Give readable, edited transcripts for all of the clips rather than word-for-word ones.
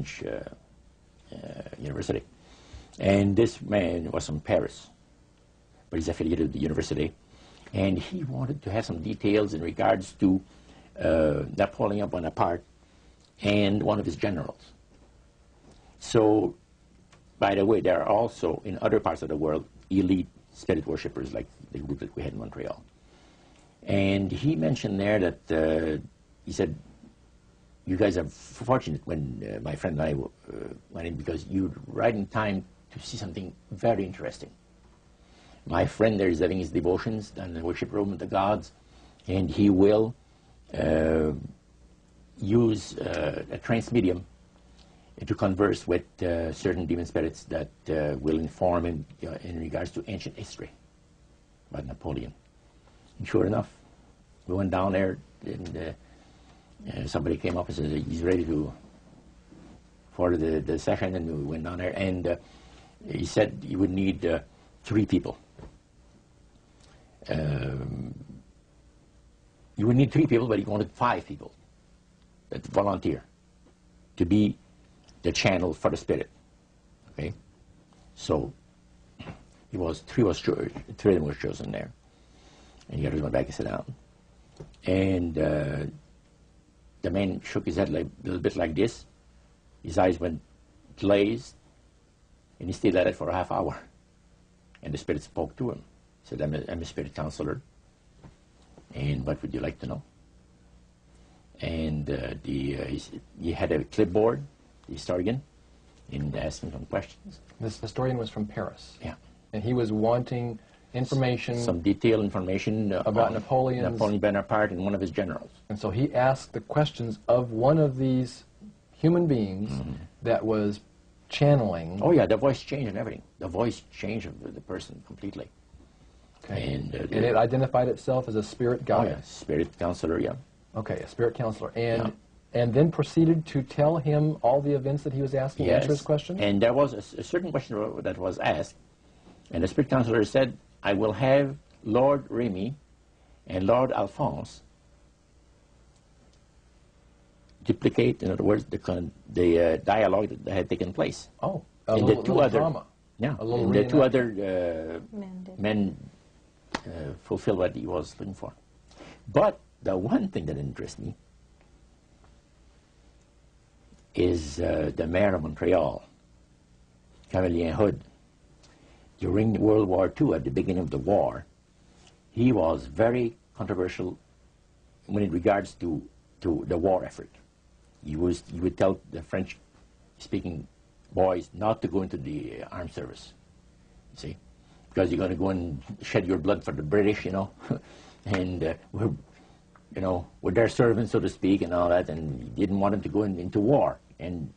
French university. And this man was from Paris, but he's affiliated with the university. And he wanted to have some details in regards to Napoleon Bonaparte and one of his generals. So, by the way, there are also, in other parts of the world, elite spirit worshippers like the group that we had in Montreal. And he mentioned there that, he said, you guys are fortunate when my friend and I went in, because you're right in time to see something very interesting. My friend there is having his devotions in the worship room of the gods, and he will use a trance medium to converse with certain demon spirits that will inform him in regards to ancient history about Napoleon. And sure enough, we went down there, and somebody came up and said he's ready for the session, and we went down there, and he said he would need 3 people. You would need 3 people, but he wanted 5 people that volunteer to be the channel for the spirit. Okay, so three of them was chosen there, and the others went back and sat down. And the man shook his head like, a little bit like this. His eyes went glazed, and he stayed at it for a half hour. And the spirit spoke to him. He said, I'm a spirit counselor, and what would you like to know? And he had a clipboard, the historian, and asked him some questions. This historian was from Paris. Yeah. And he was wanting information. Some detailed information about Napoleon Bonaparte and one of his generals. And so he asked the questions of one of these human beings that was channeling. Oh yeah, the voice changed and everything. The voice changed of the person completely. Okay. And it identified itself as a spirit guide. Oh yeah, spirit counselor, yeah. Okay, a spirit counselor. And then proceeded to tell him all the events that he was asking, yes. answer his questions? And there was a certain question that was asked, and the spirit counselor said, I will have Lord Remy and Lord Alphonse duplicate, in other words, the dialogue that had taken place. Oh, and the two other drama. Yeah, and the 2 other men fulfilled what he was looking for. But the one thing that interests me is the mayor of Montreal, Camillien Hood. During World War II, at the beginning of the war, he was very controversial when it regards to the war effort. He would tell the French-speaking boys not to go into the armed service, you see, because you're going to go and shed your blood for the British, you know, and we're their servants, so to speak, and all that, and he didn't want him to go into war, and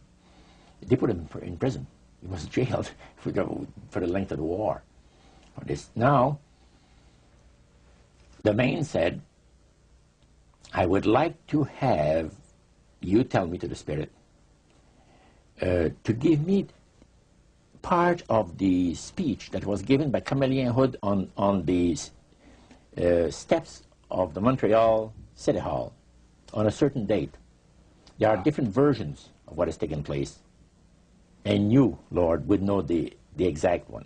they put him in prison. He was jailed for the length of the war. For this. Now, the man said, I would like to have you tell me, to the spirit, to give me part of the speech that was given by Camillien Hood on the steps of the Montreal City Hall on a certain date. There are different versions of what has taken place, and you, Lord, would know the exact one.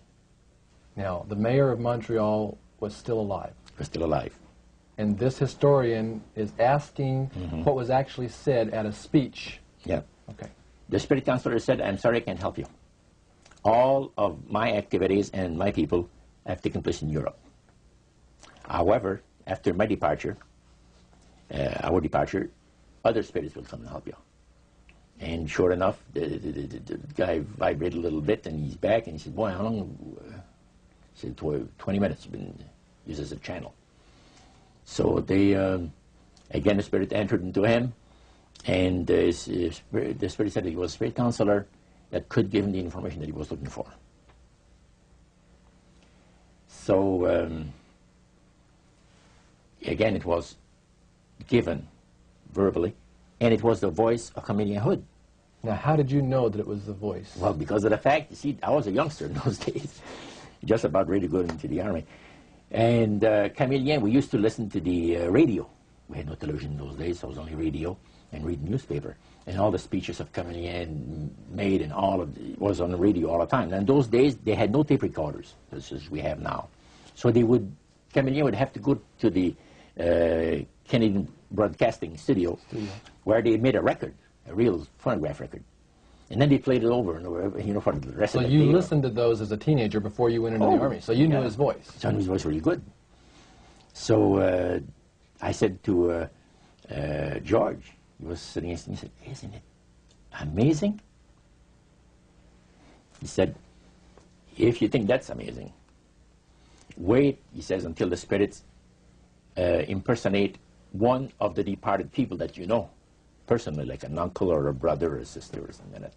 Now, the mayor of Montreal was still alive. Was still alive. And this historian is asking what was actually said at a speech. Yeah. Okay. The spirit counselor said, I'm sorry, I can't help you. All of my activities and my people have taken place in Europe. However, after my departure, our departure, other spirits will come and help you. And sure enough, the guy vibrated a little bit, and he's back, and he said, boy, how long? He said, 20 minutes, been used as a channel. So they, again, the spirit entered into him, and the spirit said he was a spirit counselor that could give him the information that he was looking for. So, again, it was given verbally, and it was the voice of Camillien Hood. Now, how did you know that it was the voice? Well, because of the fact, you see, I was a youngster in those days, just about ready to go into the army. And Camillien, we used to listen to the radio. We had no television in those days, so it was only radio and read the newspaper. and all the speeches of coming in made, and all of it was on the radio all the time. And in those days, they had no tape recorders, such as we have now. So they would, Kamenev would have to go to the Canadian Broadcasting Studio, where they made a record, a real phonograph record. And then they played it over and over, you know, for the rest of the day. So you listened to those as a teenager before you went into the Army, so you knew his voice. So I knew his voice really good. So I said to George, he was sitting next to me, he said, "Isn't it amazing?" He said, "If you think that's amazing, wait," he says, "until the spirits impersonate one of the departed people that you know, personally, like an uncle or a brother or a sister or something like that."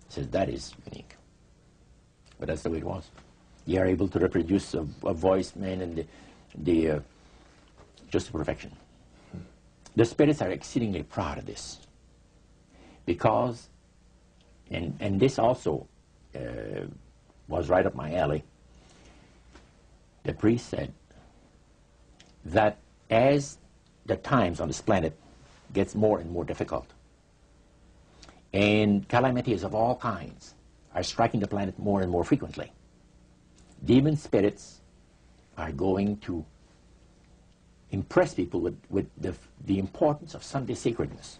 He says, "That is unique." But that's the way it was. They are able to reproduce a voice, man, and the just to perfection. The spirits are exceedingly proud of this, because, and this also was right up my alley. The priest said that as the times on this planet gets more and more difficult, and calamities of all kinds are striking the planet more and more frequently, demon spirits are going to impress people with the importance of Sunday sacredness.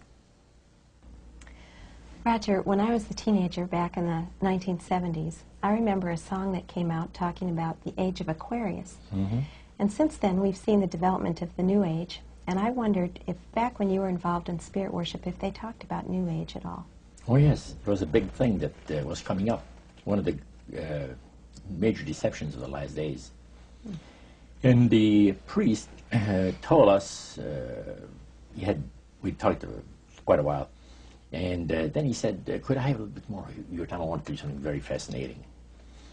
Roger, when I was a teenager back in the 1970s, I remember a song that came out talking about the age of Aquarius. Mm-hmm. And since then, we've seen the development of the New Age, and I wondered if back when you were involved in spirit worship, if they talked about New Age at all. Oh yes, it was a big thing that was coming up. One of the major deceptions of the last days. And the priest told us, we talked quite a while, and then he said, "Could I have a little bit more of your time? I want to do something very fascinating."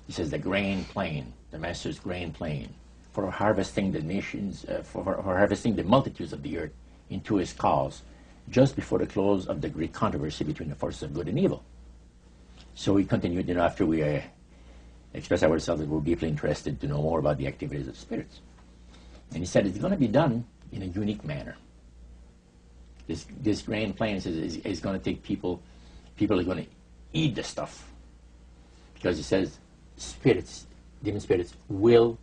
He says, "The grain plain, the master's grain plain, for harvesting the nations, for harvesting the multitudes of the earth into his cause, just before the close of the great controversy between the forces of good and evil." So he continued, you know, after we expressed ourselves that we're deeply interested to know more about the activities of spirits. And he said it's going to be done in a unique manner. This grand plan is going to take people are going to eat the stuff. Because he says spirits, demon spirits, will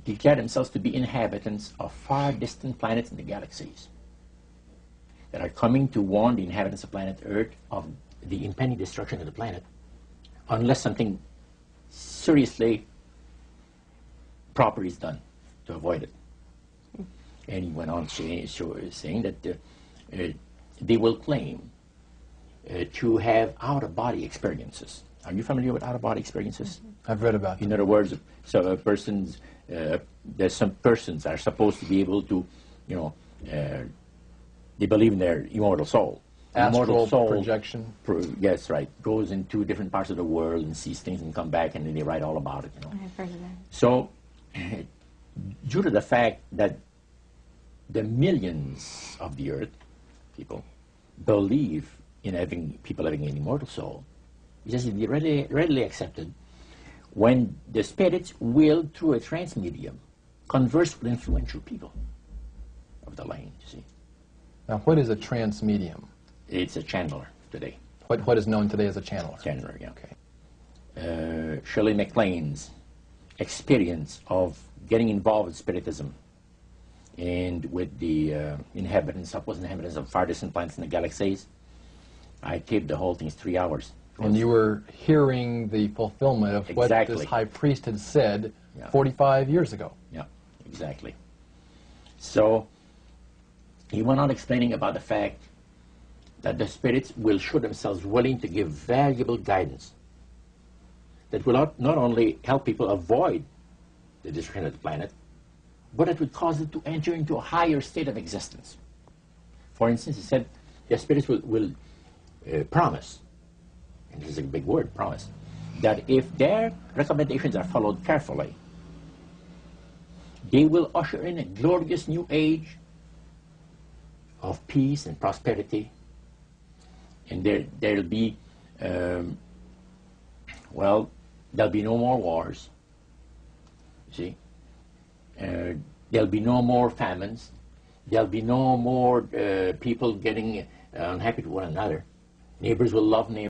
declare themselves to be inhabitants of far distant planets in the galaxies that are coming to warn the inhabitants of planet Earth of the impending destruction of the planet, unless something seriously proper is done to avoid it. And he went on saying that they will claim to have out-of-body experiences. Are you familiar with out-of-body experiences? I've read about In them. other words, so there's some persons are supposed to be able to, you know, they believe in their immortal soul. Astral projection. Yes, right. Goes into different parts of the world and sees things and come back, and then they write all about it, you know. I've heard of that. So, due to the fact that the millions of the earth, people, believe in people having an immortal soul, it has to be readily accepted when the spirits will, through a trance medium, converse with influential people of the land, you see. Now, what is a trance medium? It's a channeler today. What is known today as a channeler? Channeler, yeah. Okay. Shirley MacLaine's experience of getting involved with spiritism and with the inhabitants of far distant planets in the galaxies, I taped the whole thing. It's 3 hours. And you were hearing the fulfillment of what this high priest had said 45 years ago. Yeah, exactly. So he went on explaining about the fact that the spirits will show themselves willing to give valuable guidance that will not only help people avoid the destruction of the planet, but it would cause them to enter into a higher state of existence. For instance, he said the spirits will promise, and this is a big word, promise, that if their recommendations are followed carefully, they will usher in a glorious new age of peace and prosperity, and there'll be, well, there'll be no more wars, you see. There'll be no more famines. There'll be no more people getting unhappy to one another. Neighbors will love neighbors.